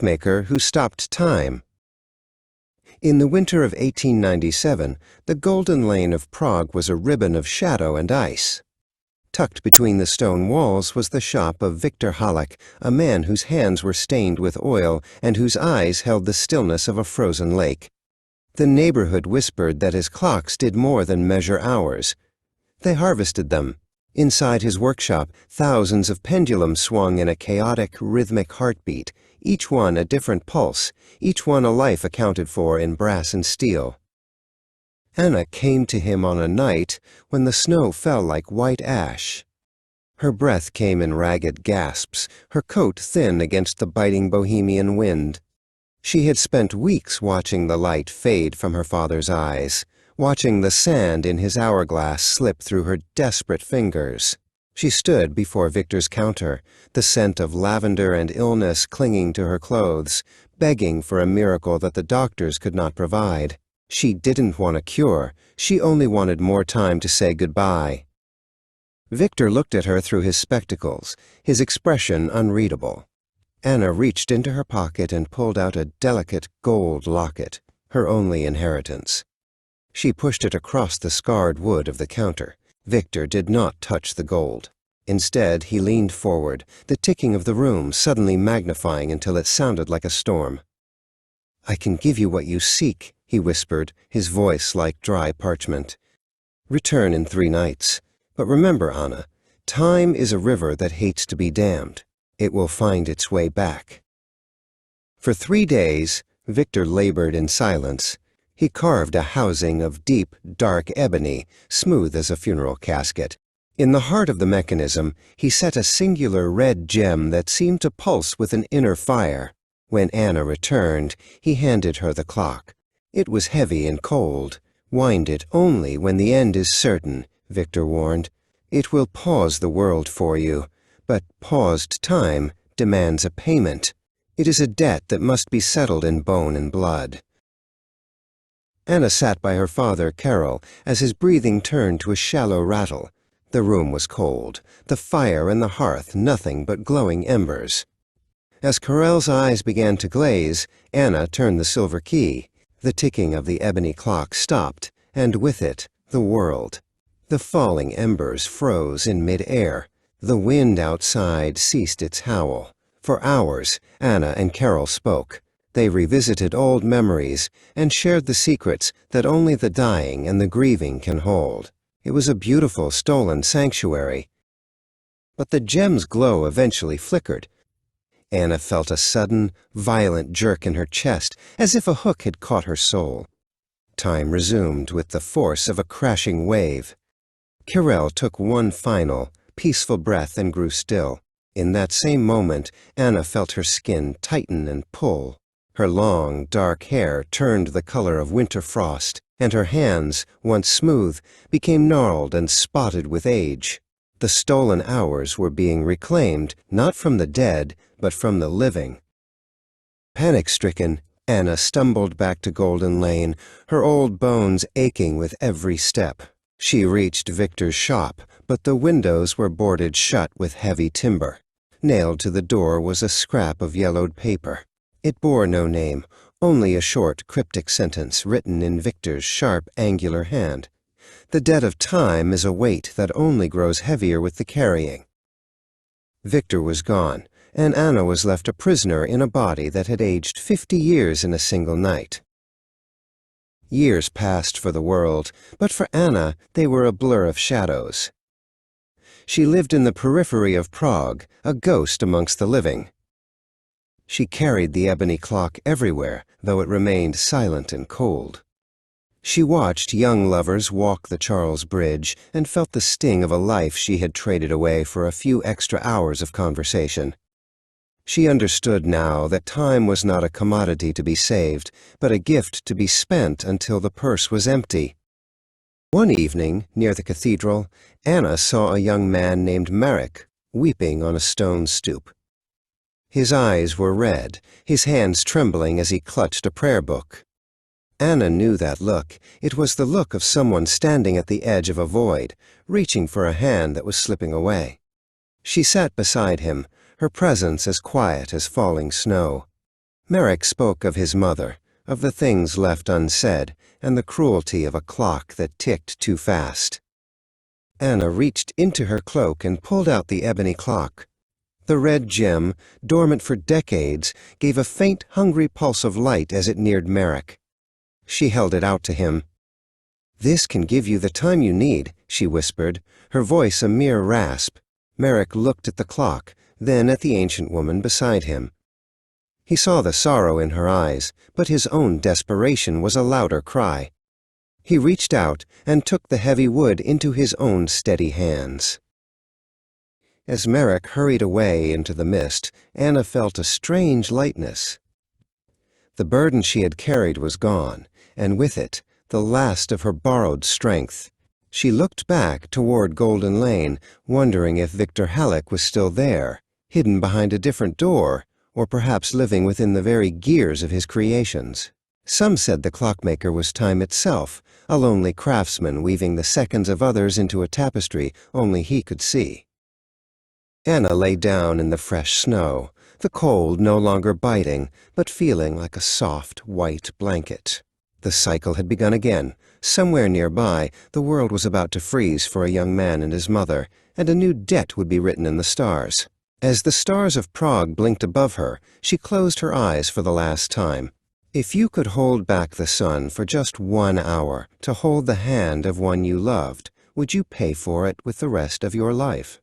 clockmaker who stopped time. In the winter of 1897, the Golden Lane of Prague was a ribbon of shadow and ice. Tucked between the stone walls was the shop of Victor Halleck, a man whose hands were stained with oil and whose eyes held the stillness of a frozen lake. The neighborhood whispered that his clocks did more than measure hours. They harvested them. Inside his workshop, thousands of pendulums swung in a chaotic, rhythmic heartbeat, each one a different pulse, each one a life accounted for in brass and steel. Anna came to him on a night when the snow fell like white ash. Her breath came in ragged gasps, her coat thin against the biting Bohemian wind. She had spent weeks watching the light fade from her father's eyes, watching the sand in his hourglass slip through her desperate fingers. She stood before Victor's counter, the scent of lavender and illness clinging to her clothes, begging for a miracle that the doctors could not provide. She didn't want a cure. She only wanted more time to say goodbye. Victor looked at her through his spectacles, his expression unreadable. Anna reached into her pocket and pulled out a delicate gold locket, her only inheritance. She pushed it across the scarred wood of the counter. Victor did not touch the gold. Instead, he leaned forward, the ticking of the room suddenly magnifying until it sounded like a storm. "I can give you what you seek," he whispered, his voice like dry parchment. "Return in 3 nights. But remember, Anna, time is a river that hates to be dammed. It will find its way back." For 3 days, Victor labored in silence. He carved a housing of deep, dark ebony, smooth as a funeral casket. In the heart of the mechanism, he set a singular red gem that seemed to pulse with an inner fire. When Anna returned, he handed her the clock. It was heavy and cold. "Wind it only when the end is certain," Victor warned. "It will pause the world for you, but paused time demands a payment. It is a debt that must be settled in bone and blood." Anna sat by her father, Carol, as his breathing turned to a shallow rattle. The room was cold, the fire and the hearth nothing but glowing embers. As Carel's eyes began to glaze, Anna turned the silver key. The ticking of the ebony clock stopped, and with it, the world. The falling embers froze in mid-air. The wind outside ceased its howl. For hours, Anna and Carol spoke. They revisited old memories and shared the secrets that only the dying and the grieving can hold. It was a beautiful, stolen sanctuary. But the gem's glow eventually flickered. Anna felt a sudden, violent jerk in her chest, as if a hook had caught her soul. Time resumed with the force of a crashing wave. Carel took one final, peaceful breath and grew still. In that same moment, Anna felt her skin tighten and pull. Her long, dark hair turned the color of winter frost, and her hands, once smooth, became gnarled and spotted with age. The stolen hours were being reclaimed, not from the dead, but from the living. Panic-stricken, Anna stumbled back to Golden Lane, her old bones aching with every step. She reached Victor's shop, but the windows were boarded shut with heavy timber. Nailed to the door was a scrap of yellowed paper. It bore no name, only a short, cryptic sentence written in Victor's sharp, angular hand. "The debt of time is a weight that only grows heavier with the carrying." Victor was gone, and Anna was left a prisoner in a body that had aged 50 years in a single night. Years passed for the world, but for Anna they were a blur of shadows. She lived in the periphery of Prague, a ghost amongst the living. She carried the ebony clock everywhere, though it remained silent and cold. She watched young lovers walk the Charles Bridge and felt the sting of a life she had traded away for a few extra hours of conversation. She understood now that time was not a commodity to be saved, but a gift to be spent until the purse was empty. One evening, near the cathedral, Anna saw a young man named Marek weeping on a stone stoop. His eyes were red, his hands trembling as he clutched a prayer book. Anna knew that look. It was the look of someone standing at the edge of a void, reaching for a hand that was slipping away. She sat beside him, her presence as quiet as falling snow. Merrick spoke of his mother, of the things left unsaid, and the cruelty of a clock that ticked too fast. Anna reached into her cloak and pulled out the ebony clock. The red gem, dormant for decades, gave a faint, hungry pulse of light as it neared Merrick. She held it out to him. "This can give you the time you need," she whispered, her voice a mere rasp. Merrick looked at the clock, then at the ancient woman beside him. He saw the sorrow in her eyes, but his own desperation was a louder cry. He reached out and took the heavy wood into his own steady hands. As Merrick hurried away into the mist, Anna felt a strange lightness. The burden she had carried was gone, and with it, the last of her borrowed strength. She looked back toward Golden Lane, wondering if Victor Halleck was still there, hidden behind a different door, or perhaps living within the very gears of his creations. Some said the clockmaker was time itself, a lonely craftsman weaving the seconds of others into a tapestry only he could see. Anna lay down in the fresh snow, the cold no longer biting, but feeling like a soft, white blanket. The cycle had begun again. Somewhere nearby, the world was about to freeze for a young man and his mother, and a new debt would be written in the stars. As the stars of Prague blinked above her, she closed her eyes for the last time. If you could hold back the sun for just 1 hour to hold the hand of one you loved, would you pay for it with the rest of your life?